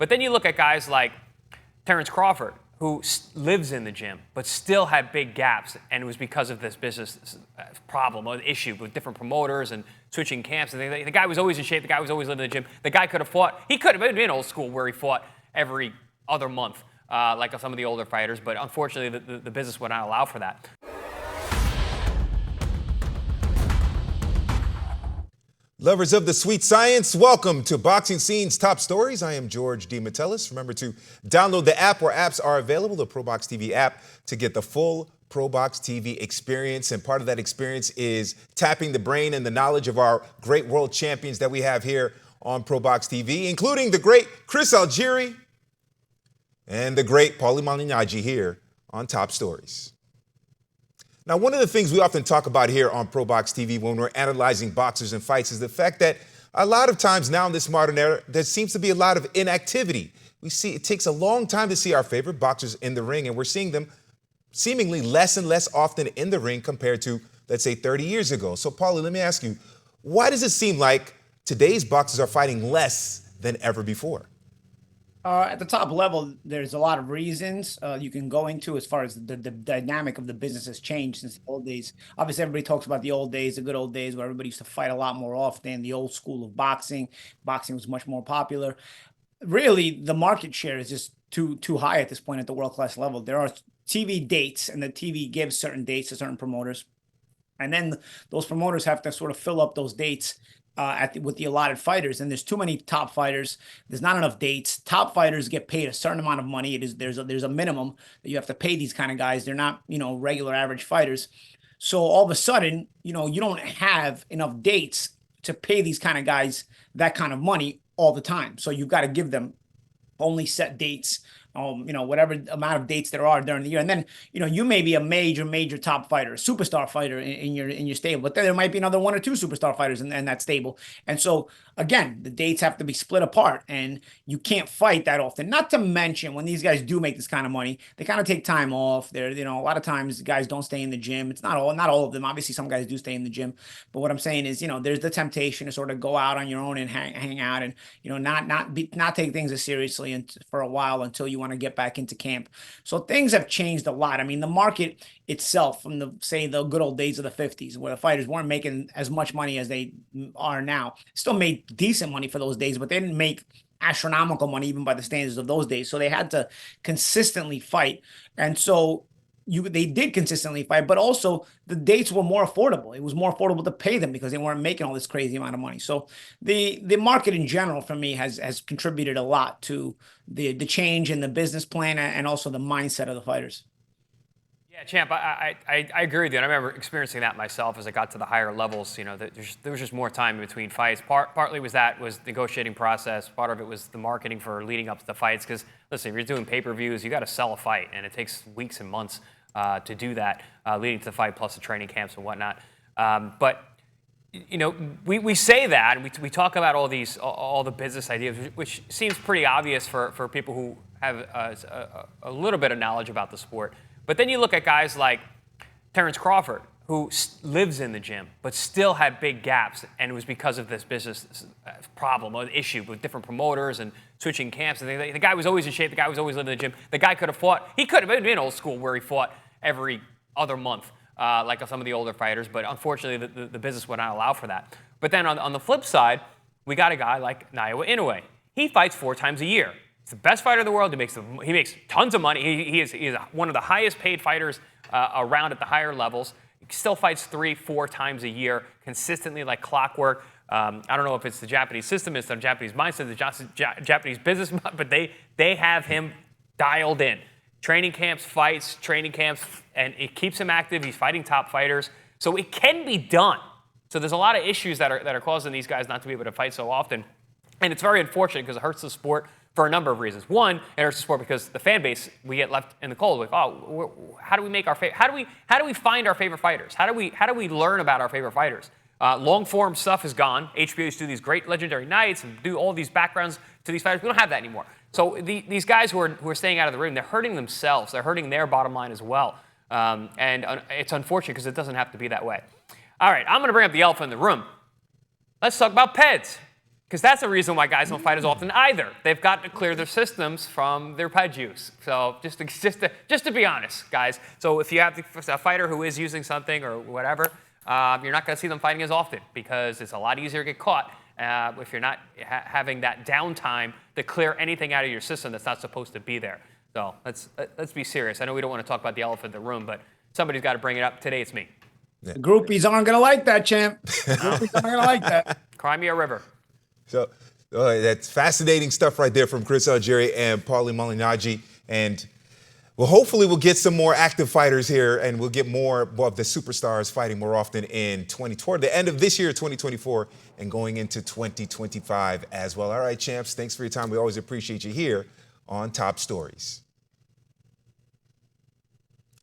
But then you look at guys like Terrence Crawford, who lives in the gym, but still had big gaps, and it was because of this business problem or issue with different promoters and switching camps. And the guy was always in shape. The guy was always living in the gym. The guy could have fought. He could have been old school where he fought every other month, like some of the older fighters. But unfortunately, the business would not allow for that. Lovers of the sweet science, welcome to Boxing Scene's Top Stories. I am George D. Metellus. Remember to download the app where apps are available, the ProBox TV app, to get the full ProBox TV experience. And part of that experience is tapping the brain and the knowledge of our great world champions that we have here on ProBox TV, including the great Chris Algieri and the great Paulie Malignaggi here on Top Stories. Now, one of the things we often talk about here on ProBox TV when we're analyzing boxers and fights is the fact that a lot of times now in this modern era, there seems to be a lot of inactivity. We see it takes a long time to see our favorite boxers in the ring, and we're seeing them seemingly less and less often in the ring compared to, let's say, 30 years ago. So, Paulie, let me ask you, why does it seem like today's boxers are fighting less than ever before? At the top level, there's a lot of reasons you can go into as far as the dynamic of the business has changed since the old days. Obviously, everybody talks about the old days, the good old days where everybody used to fight a lot more often, the old school of boxing. Boxing was much more popular. Really, the market share is just too high at this point at the world-class level. There are TV dates, and the TV gives certain dates to certain promoters. And then those promoters have to sort of fill up those dates with the allotted fighters, and there's too many top fighters. There's not enough dates. Top fighters get paid a certain amount of money. There's a minimum that you have to pay these kind of guys. They're not regular average fighters. So all of a sudden you don't have enough dates to pay these kind of guys that kind of money all the time. So you've got to give them only set dates. Whatever amount of dates there are during the year. And then, you may be a major top fighter, a superstar fighter in your stable, but then there might be another one or two superstar fighters in that stable. And so, again, the dates have to be split apart, and you can't fight that often. Not to mention, when these guys do make this kind of money, they kind of take time off. They're, a lot of times guys don't stay in the gym. It's not all of them. Obviously, some guys do stay in the gym. But what I'm saying is, there's the temptation to sort of go out on your own and hang out and, not take things as seriously for a while until you want to get back into camp. So things have changed a lot. I mean, the market itself from the good old days of the 50s, where the fighters weren't making as much money as they are now, still made decent money for those days, but they didn't make astronomical money even by the standards of those days. So they had to consistently fight. And so they did consistently fight, but also the dates were more affordable. It was more affordable to pay them because they weren't making all this crazy amount of money. So the market in general for me has contributed a lot to the change in the business plan and also the mindset of the fighters. Yeah, Champ, I agree with you. And I remember experiencing that myself as I got to the higher levels. There was just more time in between fights. Partly was negotiating process. Part of it was the marketing for leading up to the fights. Because listen, if you're doing pay-per-views, you got to sell a fight, and it takes weeks and months to do that, leading to the fight plus the training camps and whatnot. But we say that, and we talk about all the business ideas, which seems pretty obvious for people who have a little bit of knowledge about the sport. But then you look at guys like Terrence Crawford, who lives in the gym, but still had big gaps, and it was because of this business problem or issue with different promoters and switching camps. And the guy was always in shape. The guy was always living in the gym. The guy could have fought. He could have been old school where he fought every other month, like some of the older fighters. But unfortunately, the business would not allow for that. But then on the flip side, we got a guy like Naoya Inoue. He fights 4 times a year. He's the best fighter in the world. He makes tons of money. He is one of the highest paid fighters around at the higher levels. He still fights 3-4 times a year consistently like clockwork. I don't know if it's the Japanese system, it's the Japanese mindset, the Japanese business, but they have him dialed in. Training camps, fights, and it keeps him active. He's fighting top fighters. So it can be done. So there's a lot of issues that are causing these guys not to be able to fight so often. And it's very unfortunate because it hurts the sport for a number of reasons. One, it hurts the sport because the fan base, we get left in the cold. Like, how do we make how do we find our favorite fighters? How do we learn about our favorite fighters? Long form stuff is gone. HBO used to do these great legendary nights and do all these backgrounds to these fighters. We don't have that anymore. So these guys who are staying out of the ring, they're hurting themselves. They're hurting their bottom line as well. And it's unfortunate because it doesn't have to be that way. All right, I'm going to bring up the elephant in the room. Let's talk about PEDs. Because that's the reason why guys don't fight as often either. They've got to clear their systems from their ped use. So just to be honest, guys. So if you have a fighter who is using something or whatever, you're not going to see them fighting as often because it's a lot easier to get caught if you're not having that downtime to clear anything out of your system that's not supposed to be there. So let's be serious. I know we don't want to talk about the elephant in the room, but somebody's got to bring it up. Today it's me. The groupies aren't going to like that, champ. The groupies aren't going to like that. Cry me a river. So that's fascinating stuff right there from Chris Algieri and Paulie Malignaggi. And well, hopefully we'll get some more active fighters here and we'll get more of the superstars fighting more often toward the end of this year, 2024, and going into 2025 as well. All right, champs, thanks for your time. We always appreciate you here on Top Stories.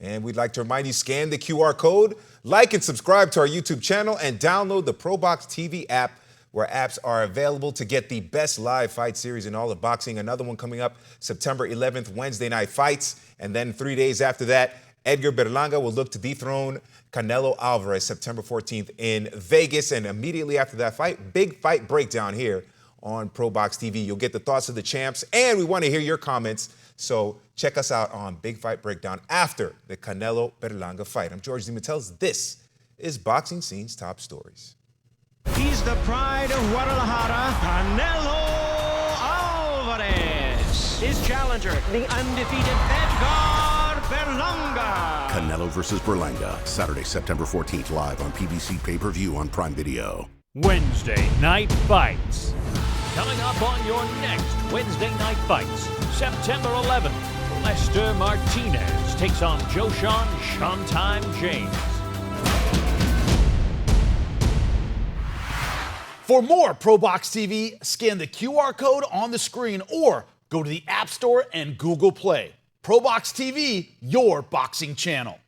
And we'd like to remind you, scan the QR code, like and subscribe to our YouTube channel, and download the ProBox TV app, where apps are available to get the best live fight series in all of boxing. Another one coming up September 11th, Wednesday Night Fights. And then 3 days after that, Edgar Berlanga will look to dethrone Canelo Alvarez September 14th in Vegas. And immediately after that fight, big fight breakdown here on ProBox TV. You'll get the thoughts of the champs, and we want to hear your comments. So check us out on Big Fight Breakdown after the Canelo Berlanga fight. I'm George DiMatteis. This is Boxing Scene's Top Stories. He's the pride of Guadalajara, Canelo Alvarez. His challenger, the undefeated Edgar Berlanga. Canelo versus Berlanga, Saturday, September 14th, live on PBC pay-per-view on Prime Video. Wednesday Night Fights. Coming up on your next Wednesday Night Fights, September 11th, Lester Martinez takes on Joshawn Showtime James. For more ProBox TV, scan the QR code on the screen or go to the App Store and Google Play. ProBox TV, your boxing channel.